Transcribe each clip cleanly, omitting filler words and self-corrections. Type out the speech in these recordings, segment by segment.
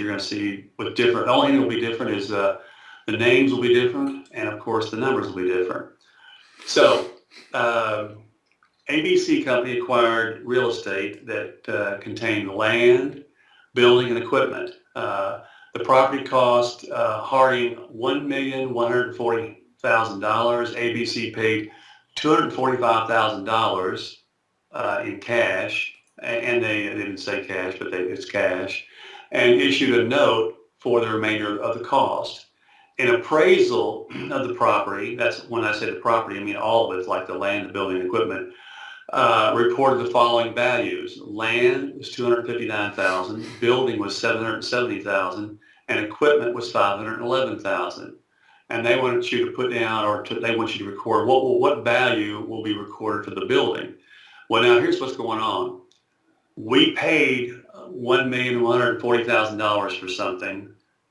you're going to see with different, the only thing that will be different is the names will be different, and of course the numbers will be different. So ABC Company acquired real estate that contained land, building, and equipment. The property cost Harding $1,140,000. ABC paid $245,000 in cash, and they didn't say cash, but it's cash, and issued a note for the remainder of the cost. An appraisal of the property, that's when I say the property, I mean all of it, like the land, the building, and equipment, reported the following values. Land was $259,000, building was $770,000, and equipment was $511,000. And they want you to put down, or they want you to record what value will be recorded for the building. Well, now here's what's going on. We paid $1,140,000 for something,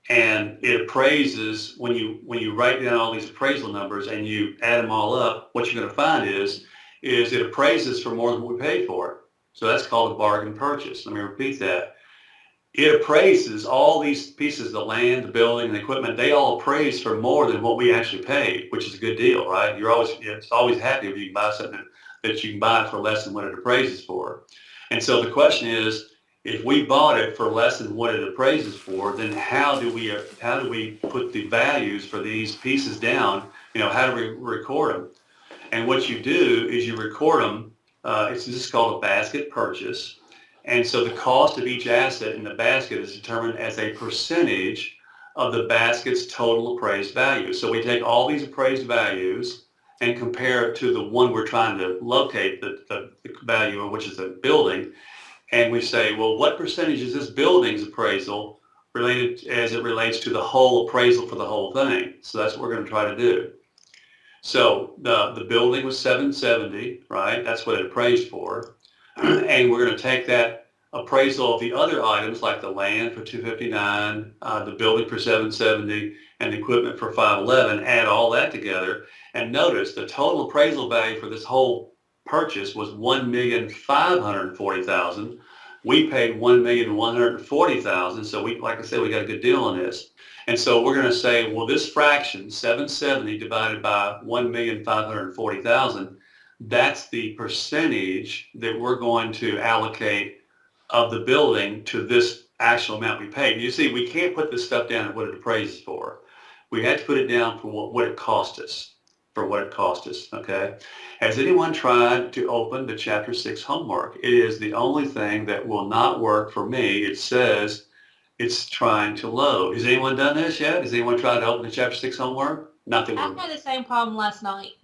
and it appraises when you write down all these appraisal numbers and you add them all up. What you're going to find is it appraises for more than what we paid for it. So that's called a bargain purchase. Let me repeat that. It appraises all these pieces, the land, the building, and the equipment. They all appraise for more than what we actually paid, which is a good deal, right? It's always happy if you can buy something that you can buy for less than what it appraises for. And so the question is, if we bought it for less than what it appraises for, then how do we put the values for these pieces down? How do we record them? And what you do is you record them. It's just called a basket purchase. And so the cost of each asset in the basket is determined as a percentage of the basket's total appraised value. So we take all these appraised values and compare it to the one we're trying to locate, the value of, which is the building. And we say, well, what percentage is this building's appraisal related as it relates to the whole appraisal for the whole thing? So that's what we're going to try to do. So the building was $770, right? That's what it appraised for. And we're going to take that appraisal of the other items like the land for $259, the building for $770, and the equipment for $511, add all that together. And notice the total appraisal value for this whole purchase was $1,540,000. We paid $1,140,000. So like I said, we got a good deal on this. And so we're going to say, well, this fraction, 770 divided by 1,540,000, that's the percentage that we're going to allocate of the building to this actual amount we paid. You see, we can't put this stuff down at what it appraises for. We had to put it down for what it cost us, okay? Has anyone tried to open the Chapter 6 homework? It is the only thing that will not work for me. It says it's trying to load. Has anyone done this yet? Has anyone tried to open the Chapter 6 homework? Not that I had the same problem last night.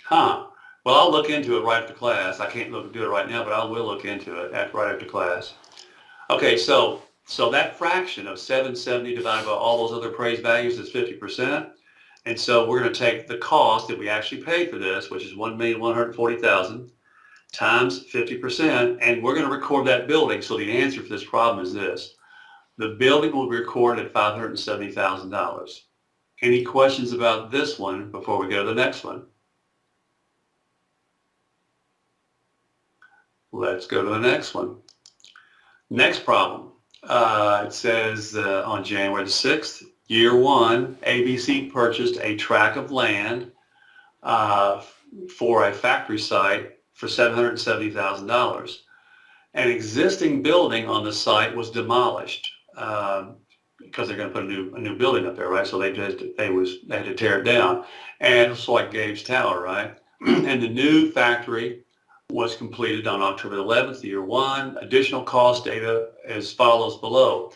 Huh. Well, I'll look into it right after class. I can't do it right now, but I will look into it right after class. Okay, so that fraction of 770 divided by all those other appraised values is 50%. And so we're going to take the cost that we actually paid for this, which is $1,140,000, times 50%, and we're going to record that building. So the answer for this problem is this. The building will be recorded at $570,000. Any questions about this one before we go to the next one? Let's go to the next one. Next problem. It says on January the 6th, year one, ABC purchased a tract of land for a factory site for $770,000. An existing building on the site was demolished because they're going to put a new building up there, right? So they had to tear it down. And it's like Gabe's Tower, right? And the new factory was completed on October 11th, year one. Additional cost data as follows below.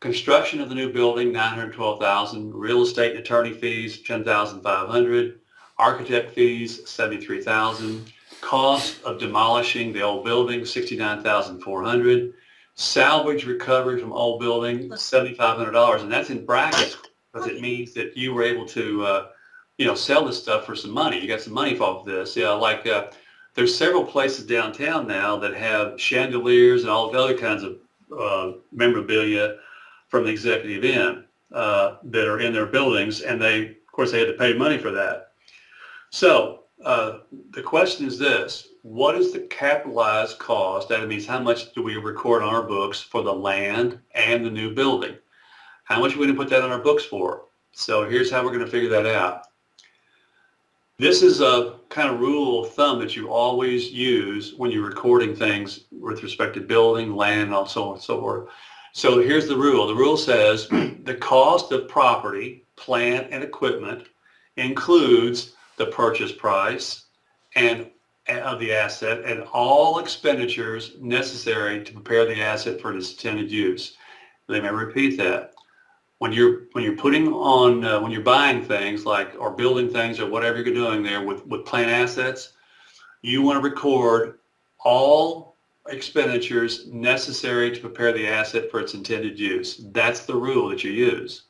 Construction of the new building, $912,000. Real estate and attorney fees, $10,500. Architect fees, $73,000. Cost of demolishing the old building, $69,400. Salvage recovery from old building, $7,500. And that's in brackets because it means that you were able to, sell this stuff for some money. You got some money off of this. Yeah, like there's several places downtown now that have chandeliers and all the other kinds of memorabilia from the Executive Inn that are in their buildings, and of course they had to pay money for that. So the question is this: what is the capitalized cost? That means how much do we record on our books for the land and the new building? How much are we going to put that on our books for? So here's how we're going to figure that out. This is a kind of rule of thumb that you always use when you're recording things with respect to building, land, and so on and so forth. So here's the rule. The rule says the cost of property, plant, and equipment includes the purchase price and of the asset and all expenditures necessary to prepare the asset for its intended use. Let me repeat that. When you're putting on when you're buying things like or building things or whatever you're doing there with plant assets, you want to record all expenditures necessary to prepare the asset for its intended use. That's the rule that you use.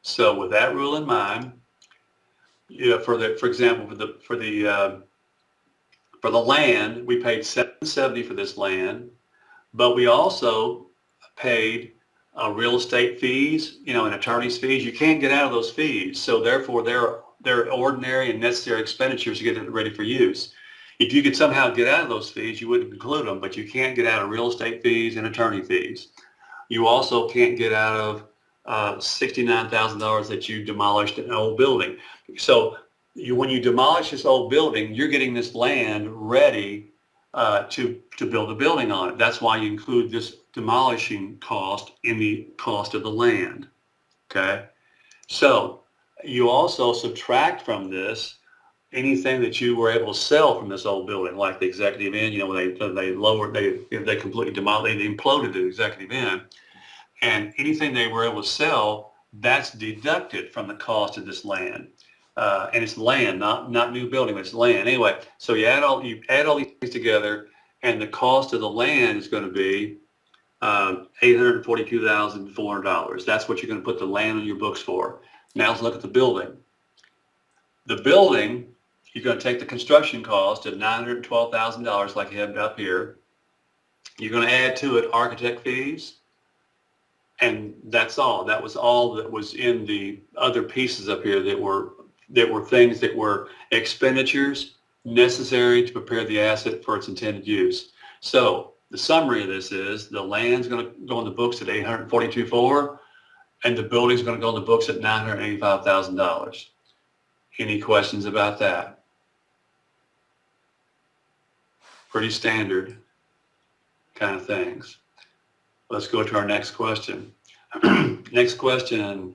So with that rule in mind, for example, for the land, we paid $770 for this land, but we also paid real estate fees, and attorney's fees. You can't get out of those fees, so therefore they're ordinary and necessary expenditures to get it ready for use. If you could somehow get out of those fees, you wouldn't include them, but you can't get out of real estate fees and attorney fees. You also can't get out of $69,000 that you demolished an old building. So when you demolish this old building, you're getting this land ready to build a building on it. That's why you include this demolishing cost in the cost of the land. Okay, so you also subtract from this anything that you were able to sell from this old building, like the executive inn. When they completely demolished, they imploded the executive inn, and anything they were able to sell, that's deducted from the cost of this land. And it's land, not new building, but it's land. Anyway, so you add all these things together, and the cost of the land is going to be $842,400. That's what you're going to put the land on your books for. Now let's look at the building. The building, you're going to take the construction cost of $912,000, like you have up here. You're going to add to it architect fees, and that's all. That was all that was in the other pieces up here that were things that were expenditures necessary to prepare the asset for its intended use. So the summary of this is the land's going to go on the books at $842,400, and the building's going to go on the books at $985,000. Any questions about that? Pretty standard kind of things. Let's go to our next question. Next question.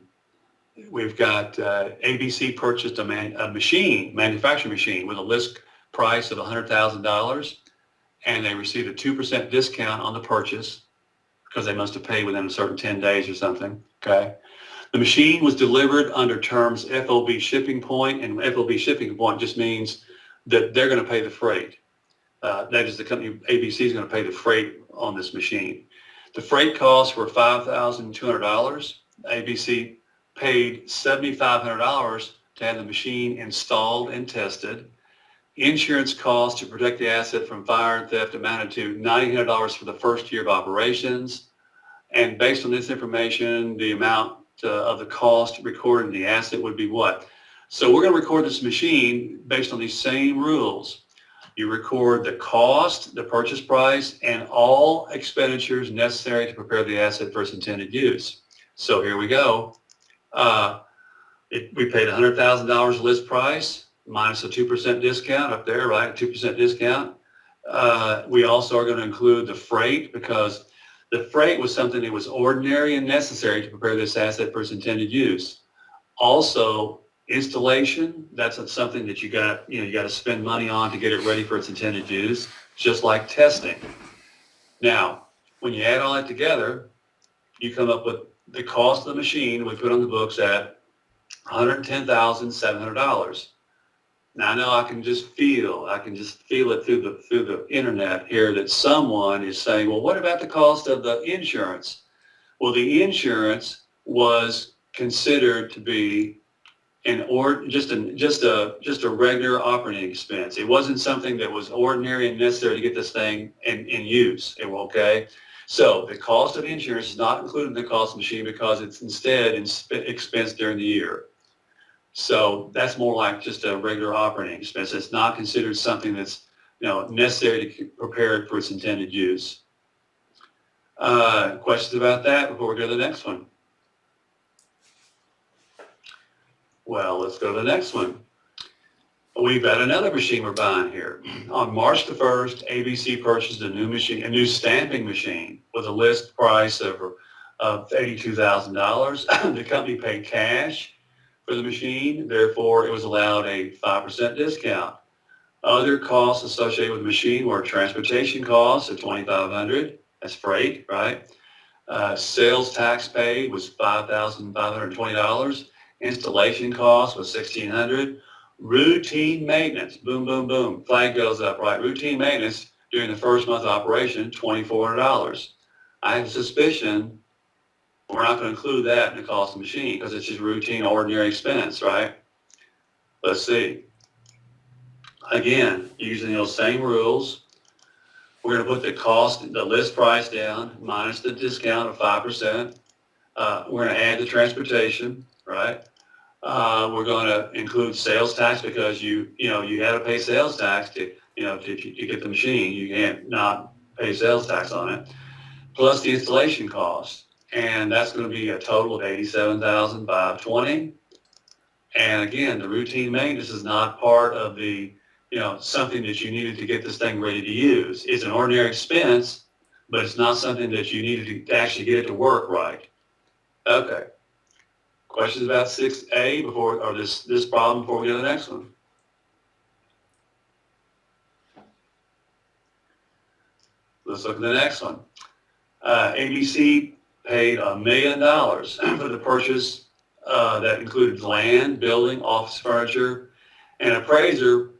We've got ABC purchased a manufacturing machine with a list price of $100,000, and they received a 2% discount on the purchase because they must have paid within a certain 10 days or something. Okay. The machine was delivered under terms FOB shipping point, and FOB shipping point just means that they're going to pay the freight. That is, the company ABC is going to pay the freight on this machine. The freight costs were $5,200. ABC paid $7,500 to have the machine installed and tested. Insurance costs to protect the asset from fire and theft amounted to $900 for the first year of operations. And based on this information, the amount of the cost recorded in the asset would be what? So we're going to record this machine based on these same rules. You record the cost, the purchase price, and all expenditures necessary to prepare the asset for its intended use. So here we go. We paid $100,000 list price minus a 2% discount up there, right? 2% discount. We also are going to include the freight because the freight was something that was ordinary and necessary to prepare this asset for its intended use. Also, installation, that's something that you got to spend money on to get it ready for its intended use, just like testing. Now, when you add all that together, you come up with the cost of the machine we put on the books at $110,700. Now I know I can just feel it through the internet here that someone is saying, well, what about the cost of the insurance? Well, the insurance was considered to be just a regular operating expense. It wasn't something that was ordinary and necessary to get this thing in use. Okay. So the cost of insurance is not included in the cost of the machine because it's instead expensed during the year. So that's more like just a regular operating expense. It's not considered something that's necessary to prepare it for its intended use. Questions about that before we go to the next one? Well, let's go to the next one. We've got another machine we're buying here. On March the 1st, ABC purchased a new stamping machine with a list price of $82,000. The company paid cash for the machine, therefore it was allowed a 5% discount. Other costs associated with the machine were transportation costs of $2,500. That's freight, right? Sales tax paid was $5,520. Installation cost was $1,600. Routine maintenance, boom, boom, boom, flag goes up, right? Routine maintenance during the first month of operation, $2,400. I have a suspicion we're not going to include that in the cost of the machine because it's just routine, ordinary expense, right? Let's see. Again, using those same rules, we're going to put the list price down minus the discount of 5%. We're going to add the transportation, right? We're going to include sales tax because you had to pay sales tax to get the machine. You can't not pay sales tax on it. Plus the installation cost. And that's going to be a total of $87,520. And again, the routine maintenance is not part of the, something that you needed to get this thing ready to use. It's an ordinary expense, but it's not something that you needed to actually get it to work right. Okay. Questions about 6A or this problem before we go to the next one? Let's look at the next one. ABC paid $1 million for the purchase that included land, building, office furniture. An appraiser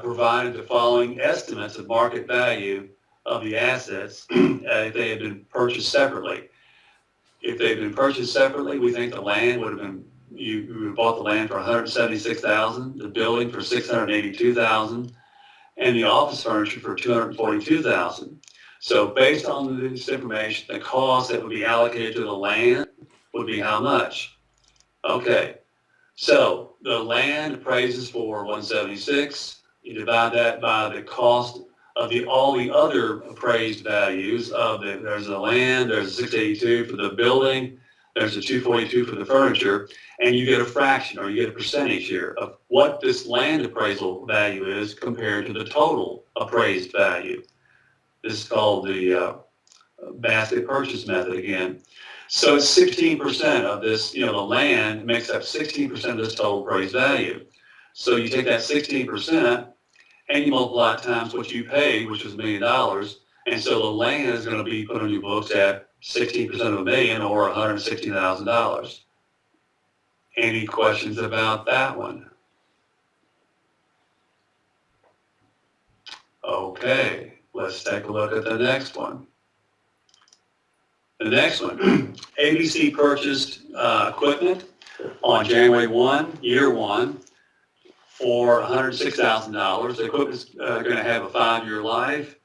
provided the following estimates of market value of the assets if they had been purchased separately. If they'd been purchased separately, we think the land would have been, you would have bought the land for $176,000, the building for $682,000, and the office furniture for $242,000. So based on this information, the cost that would be allocated to the land would be how much? Okay, so the land appraises for $176,000. You divide that by the cost of all the other appraised values of there's the land, there's a $682 for the building, there's a $242 for the furniture, and you get a fraction or you get a percentage here of what this land appraisal value is compared to the total appraised value. This is called the basket purchase method again. So it's 16% of this, the land makes up 16% of this total appraised value. So you take that 16% and you multiply it times what you paid, which was $1 million. And so the land is going to be put on your books at 16% of $1 million or $160,000. Any questions about that one? Okay. Let's take a look at the next one. The next one, ABC purchased equipment on January 1, year 1, for $106,000. The equipment's going to have a 5-year life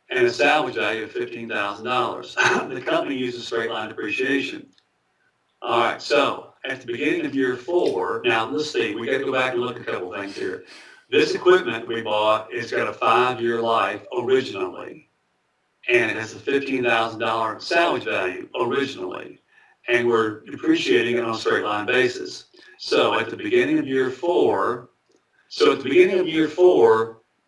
and a salvage value of $15,000. The company uses straight line depreciation. All right, so at the beginning of year 4, now let's see, we got to go back and look at a couple things here. This equipment we bought, it's got a 5-year life originally, and it has a $15,000 salvage value originally, and we're depreciating it on a straight line basis. So at the beginning of year 4,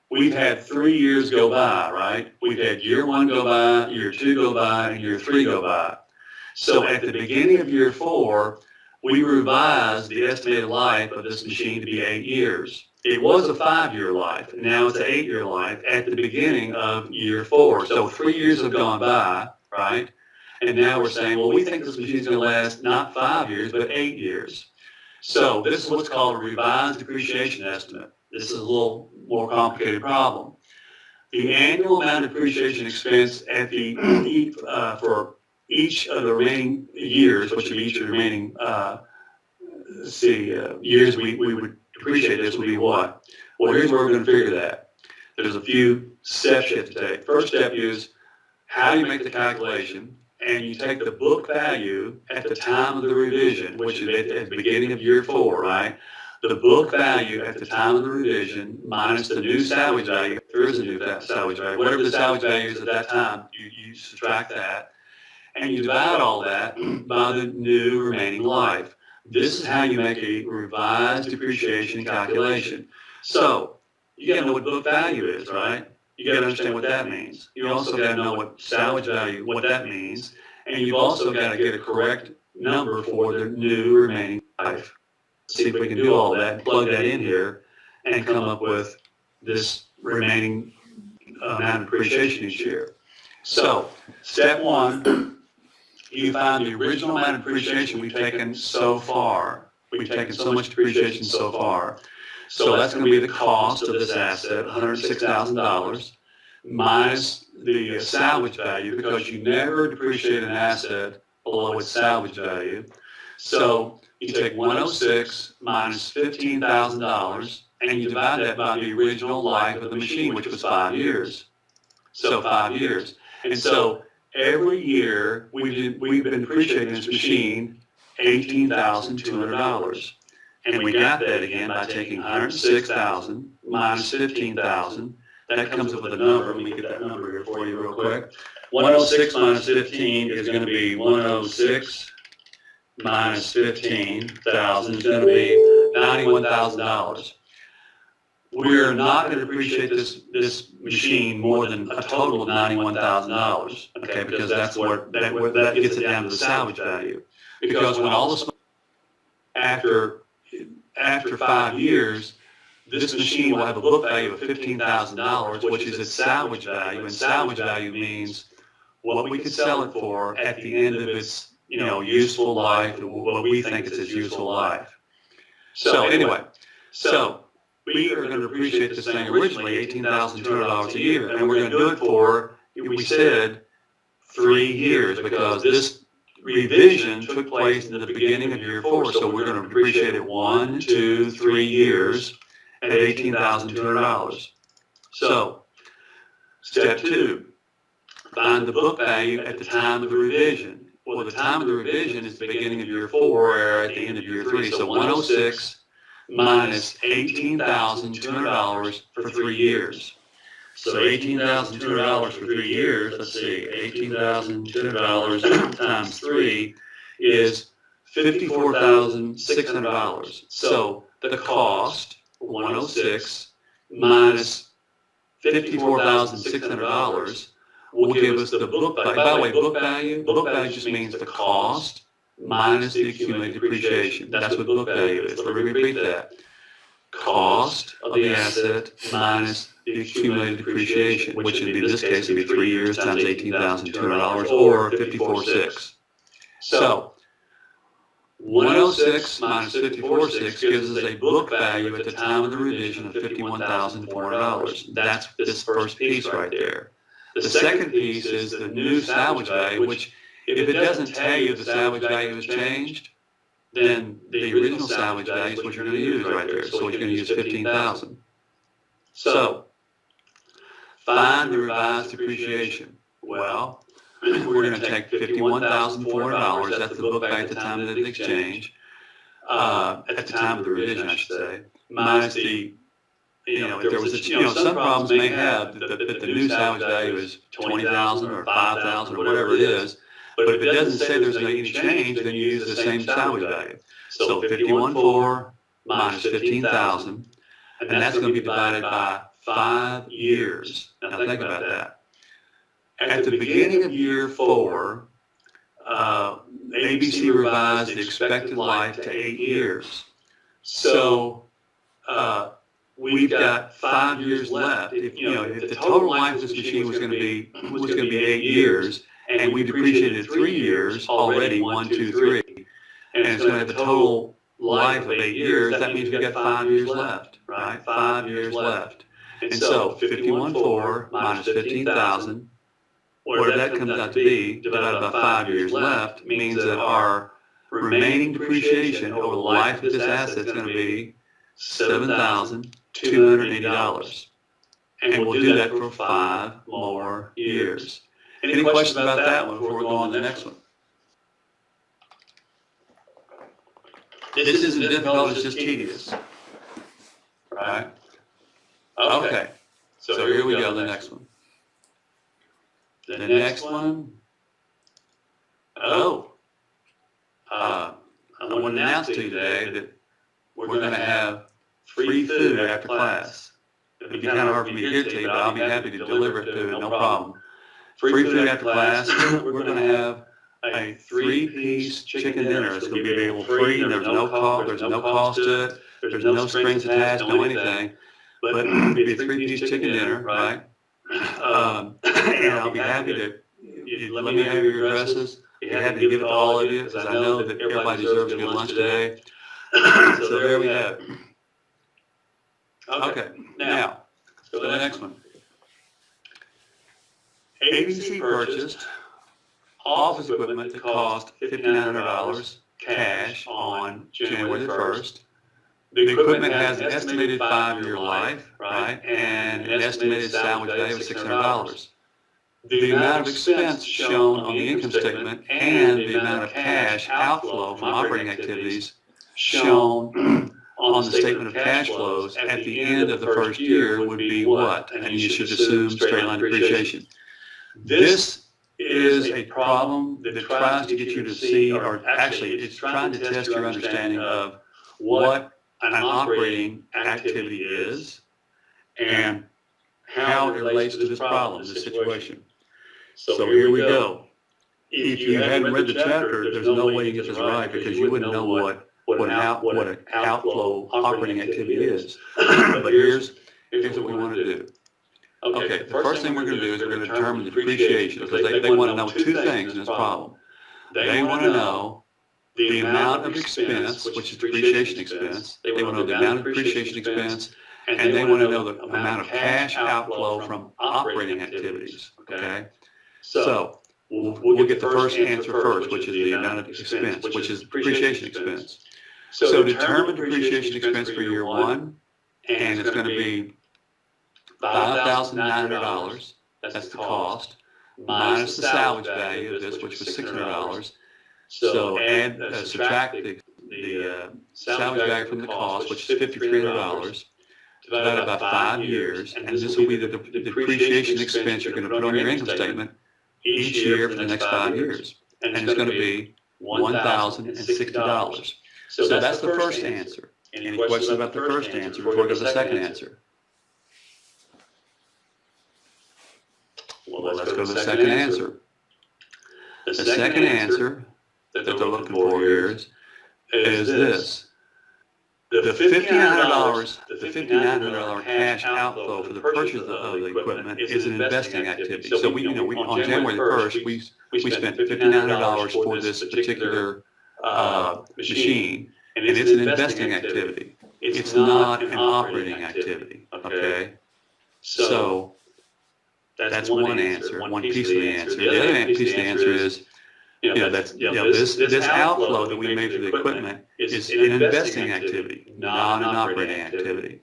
we've had 3 years go by, right? We've had year 1 go by, year 2 go by, and year 3 go by. So at the beginning of year 4, we revised the estimated life of this machine to be 8 years. It was a 5-year life. Now it's an 8-year life at the beginning of year 4. So 3 years have gone by, right? And now we're saying, well, we think this machine's going to last not 5 years, but 8 years. So this is what's called a revised depreciation estimate. This is a little more complicated problem. The annual amount of depreciation expense at for each of the remaining years, which would be each of the remaining years we would depreciate this would be what? Well, here's where we're going to figure that. There's a few steps you have to take. First step is how do you make the calculation, and you take the book value at the time of the revision, which is at the beginning of year 4, right? The book value at the time of the revision minus the new salvage value, if there is a new salvage value, whatever the salvage value is at that time, you subtract that, and you divide all that by the new remaining life. This is how you make a revised depreciation calculation. So you got to know what book value is, right? You got to understand what that means. You also got to know what salvage value, what that means. And you've also got to get a correct number for the new remaining life. See if we can do all that and plug that in here and come up with this remaining amount of depreciation each year. So, step one, you find the original amount of depreciation we've taken so far. We've taken so much depreciation so far. So that's going to be the cost of this asset, $106,000, minus the salvage value, because you never depreciate an asset below its salvage value. So you take 106 minus $15,000, and you divide that by the original life of the machine, which was 5 years. So 5 years. And so every year we've been depreciating this machine $18,200. And we got that again by taking 106,000 minus 15,000. That comes up with a number. Let me get that number here for you real quick. 106 minus 15 is going to be 106 minus 15,000 is going to be $91,000. We're not going to depreciate this machine more than a total of $91,000, okay, because that's that gets it down to the salvage value. Because when all this after 5 years, this machine will have a book value of $15,000, which is its salvage value, and salvage value means what we could sell it for at the end of its useful life, what we think is its useful life. So anyway, we are going to depreciate this thing originally $18,200 a year, and we're going to do it for, we said, 3 years, because this revision took place in the beginning of year 4. So we're going to depreciate it 1, 2, 3 years at $18,200. So step 2, find the book value at the time of the revision. Well, the time of the revision is the beginning of year 4 or at the end of year 3. So 106 minus $18,200 for 3 years. So $18,200 for 3 years, let's see, $18,200 times 3 is $54,600. So the cost, 106 minus $54,600 will give us the book value. By the way, book value just means the cost minus the accumulated depreciation. That's what book value is. Let me repeat that. Cost of the asset minus the accumulated depreciation, which would be, in this case, would be 3 years times $18,200 or $54,600. So 106 minus $54,600 gives us a book value at the time of the revision of $51,400. That's this first piece right there. The second piece is the new salvage value, which, if it doesn't tell you the salvage value has changed, then the original salvage value is what you're going to use right there. So what you're going to use $15,000. So find the revised depreciation. Well, we're going to take $51,400. That's the book value at the time of the exchange, at the time of the revision, I should say, minus the, if there was some problems may have that the new salvage value is $20,000 or $5,000 or whatever it is. But if it doesn't say there's any change, then you use the same salvage value. So 51,400 minus 15,000, and that's going to be divided by 5 years. Now think about that. At the beginning of year 4, ABC revised the expected life to 8 years. So we've got 5 years left. If the total life of this machine was going to be 8 years. And we depreciated 3 years already, 1, 2, 3, and it's going to have a total life of 8 years. That means we've got 5 years left, right? 5 years left. And so 51,400 minus 15,000, whatever that comes out to be, divided by 5 years left, means that our remaining depreciation over the life of this asset is going to be $7,280. And we'll do that for 5 more years. Any questions about that one before we go on to the next one? This isn't difficult, it's just tedious. Right? Okay. So here we go, the next one. The next one, I wonder want to announce to you today that we're going to have free food after class. It'd be kind of hard for me to get to you, but I'll be happy to deliver it to you, no problem. Free food after class. We're going to have a 3-piece chicken dinner. It's going to be available free, and there's no cost to it. There's no strings attached, no anything. But it'll be a 3-piece chicken dinner, right? And I'll be happy to, let me have your addresses. Be happy to give it to all of you, because I know that everybody deserves a good lunch today. So there we have it. Okay, now, let's go to the next one. ACC purchased office equipment that cost $5,900 cash on January the 1st. The equipment has an estimated 5-year life, right, and an estimated salvage value of $600. The amount of expense shown on the income statement and the amount of cash outflow from operating activities shown on the statement of cash flows at the end of the first year would be what? And you should assume straight line depreciation. This is a problem that tries to get you to see, or actually it's trying to test your understanding of what an operating activity is and how it relates to this problem, this situation. So here we go. If you hadn't read the chapter, there's no way you get this right, because you wouldn't know what an outflow operating activity is. But here's what we want to do. Okay, the first thing we're going to do is we're going to determine the depreciation, because they want to know two things in this problem. They want to know the amount of expense, which is depreciation expense. They want to know the amount of depreciation expense, and they want to know the amount of cash outflow from operating activities. Okay, so we'll get the first answer first, which is the amount of expense, which is depreciation expense. So determine depreciation expense for year 1, and it's going to be $5,900. That's the cost, minus the salvage value of this, which was $600. So subtract the salvage value from the cost, which is $5,300, divided by 5 years, and this will be the depreciation expense you're going to put on your income statement each year for the next 5 years. And it's going to be $1,060. So that's the first answer. Any questions about the first answer before we go to the second answer? Well, let's go to the second answer. The second answer that they're looking for here is this. The $5,900 cash outflow for the purchase of the equipment is an investing activity. So we on January the 1st, we spent $5,900 for this particular machine, and it's an investing activity. It's not an operating activity. Okay, so that's one answer, one piece of the answer. The other piece of the answer is, this outflow that we made for the equipment is an investing activity, not an operating activity.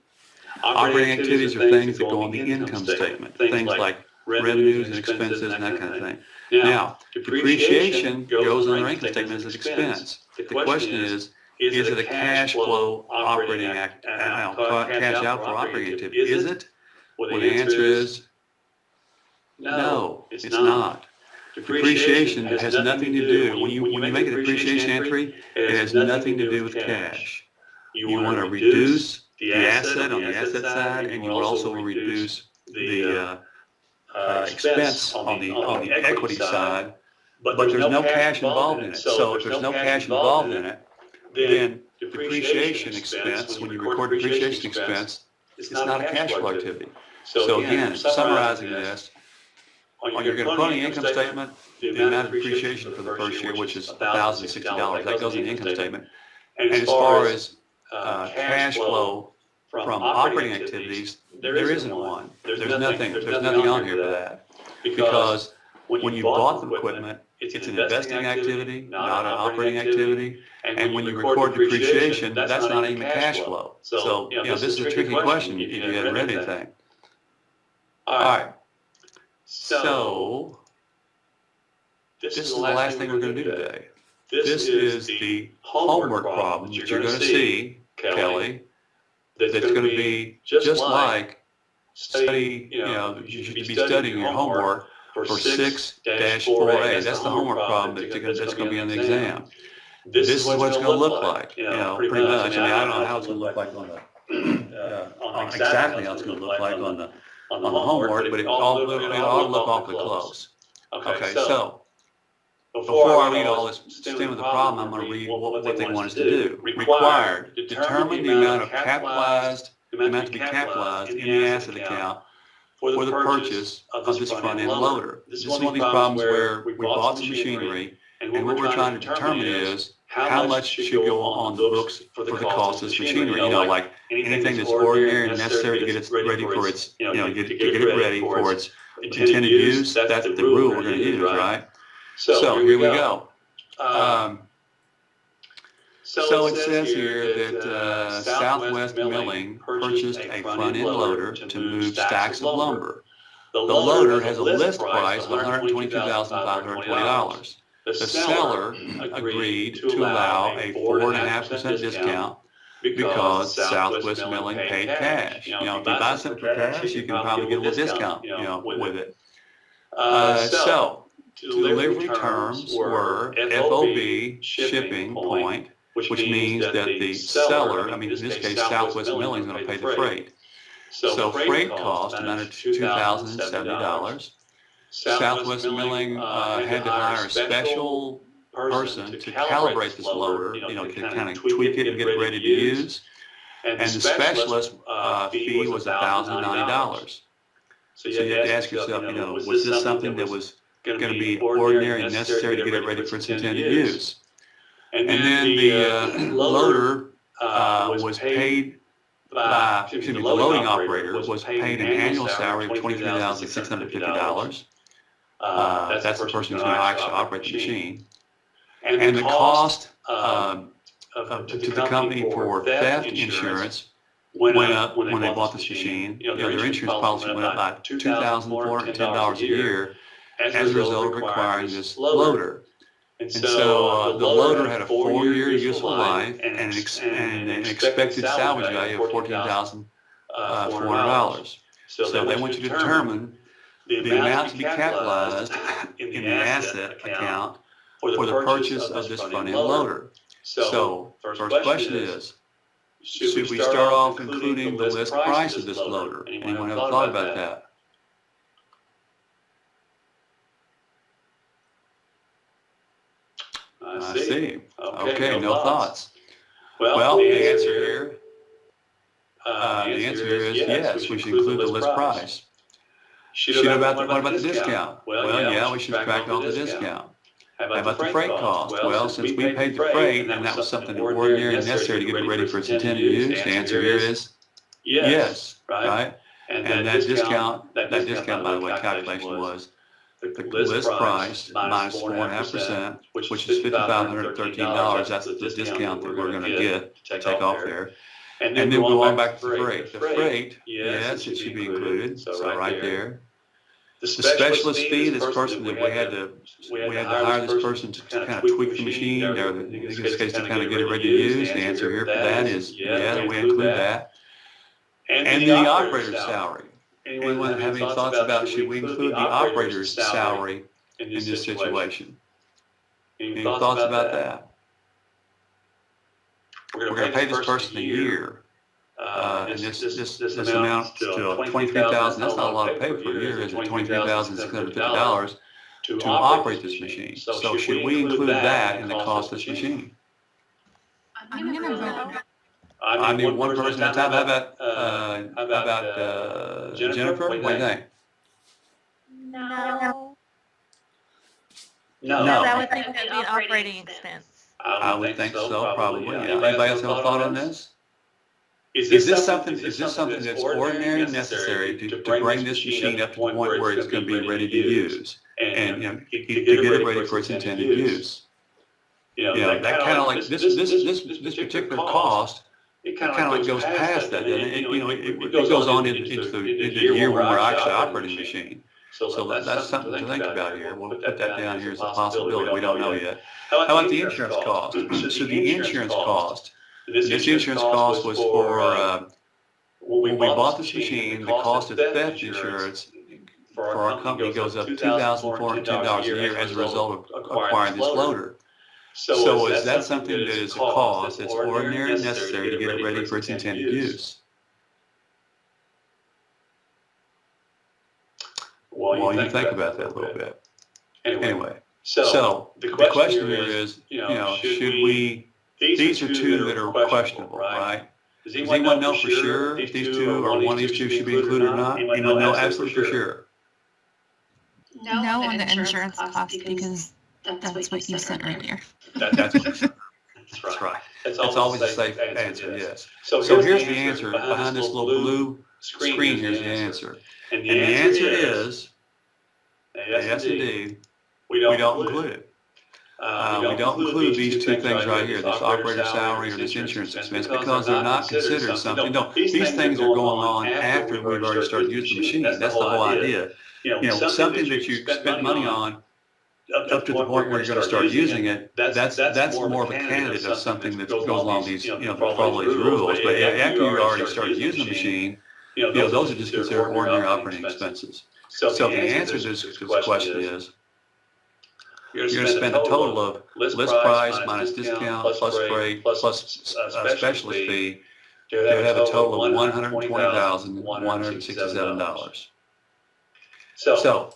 Operating activities are things that go on the income statement, things like revenues and expenses and that kind of thing. Now, depreciation goes on our income statement as an expense. The question is it a cash flow operating cash outflow operating activity? Is it? Well, the answer is no, it's not. Depreciation has nothing to do, when you make a depreciation entry, it has nothing to do with cash. You want to reduce the asset on the asset side, and you also reduce the expense on the equity side, but there's no cash involved in it. So if there's no cash involved in it, then depreciation expense, when you record depreciation expense, it's not a cash flow activity. So again, summarizing this, you're going to put on the income statement the amount of depreciation for the first year, which is $1,060. That goes in the income statement. And as far as cash flow from operating activities, there isn't one. There's nothing on here for that. Because when you bought the equipment, it's an investing activity, not an operating activity. And when you record depreciation, that's not even cash flow. So this is a tricky question if you haven't read anything. All right. So, this is the last thing we're going to do today. This is the homework problem that you're going to see, Kelly, that's going to be just like you should be studying your homework for 6-4A. That's the homework problem that's going to be on the exam. this is what it's going to look like. Pretty much. I mean, I don't know how it's going to look like on exactly how it's going to look like on the homework, but it ought to look awfully close. Okay, so before I read all this stem of the problem, I'm going to read what they want us to do. Required, determine the amount to be capitalized in the asset account for the purchase of this front-end loader. This is one of these problems where we bought some machinery, and what we're trying to determine is how much should go on the books for the cost of this machinery. Like anything that's ordinary and necessary to get it ready for its, get it ready for its intended use. That's the rule we're going to use, right? So here we go. So it says here that Southwest Milling purchased a front-end loader to move stacks of lumber. The loader has a list price of $122,520. The seller agreed to allow a 4.5% discount because Southwest Milling paid cash. If you buy something for cash, you can probably get a little discount, with it. So delivery terms were FOB shipping point, which means that the seller, in this case, Southwest Milling, is going to pay the freight. So freight cost amounted to $2,070. Southwest Milling had to hire a special person to calibrate this loader, to kind of tweak it and get it ready to use. And the specialist fee was $1,090. So you have to ask yourself, was this something that was going to be ordinary and necessary to get it ready for its intended use? And then the loader was paid the loading operator was paid an annual salary of $23,650. That's the person who's going to actually operate the machine. And the cost to the company for theft insurance went up when they bought this machine. Their insurance policy went up by $2,410 a year as a result of requiring this loader. And so the loader had a 4-year useful life and an expected salvage value of $14,400. So they want you to determine the amount to be capitalized in the asset account for the purchase of this front-end loader. So first question is, should we start off including the list price of this loader? Anyone have a thought about that? I see. Okay, no thoughts. Well, the answer here is yes, we should include the list price. What about the discount? Well, yeah, we should subtract off the discount. How about the freight cost? Well, since we paid the freight and that was something ordinary and necessary to get it ready for its intended use, the answer here is yes, right? And that discount, by the way, calculation was the list price minus 4.5%, which is $5,513. That's the discount that we're going to get to take off there. And then we'll go on back to the freight. The freight, yes, it should be included. So right there. The specialist fee, this person that we had to hire this person to kind of tweak the machine, or in this case to kind of get it ready to use. The answer here for that is yeah, we include that. And the operator's salary. Anyone have any thoughts about should we include the operator's salary in this situation? Any thoughts about that? We're going to pay this person a year. And this amounts to $23,000. That's not a lot to pay for a year, is it? $23,650 to operate this machine. So should we include that in the cost of this machine? I'm gonna vote. I need one person at a time. How about Jennifer? What do you think? No. No. I would think that'd be an operating expense. I would think so, probably. Yeah. Anybody else have a thought on this? Is this something that's ordinary and necessary to bring this machine up to the point where it's going to be ready to use and to get it ready for its intended use? That kind of like this particular cost. It kind of like goes past that, doesn't it? It goes on into the year when we're actually operating the machine. So that's something to think about here. We'll put that down here as a possibility. We don't know yet. How about the insurance cost? So the insurance cost. This insurance cost was for when we bought this machine. The cost of theft insurance for our company goes up $2,410 a year as a result of acquiring this loader. So is that something that is a cost that's ordinary and necessary to get it ready for its intended use? Well, you think about that a little bit. Anyway, so the question here is, should we, these are two that are questionable, right? Does anyone know for sure if these two or one of these two should be included or not? Anyone know absolutely for sure? No on the insurance cost because that's what you said earlier. That's right. That's always a safe answer, yes. So here's the answer. Behind this little blue screen, here's the answer. And the answer is, yes indeed, we don't include it. We don't include these two things right here, this operator salary or this insurance expense, because they're not considered something. No, these things are going on after we've already started using the machine. That's the whole idea. Something that you spent money on up to the point where you're going to start using it, that's more of a candidate of something that goes along these, follow these rules. But after you already started using the machine, those are just considered ordinary operating expenses. So the answer to this question is, you're going to spend a total of list price minus discount plus freight plus specialist fee to have a total of $120,167. So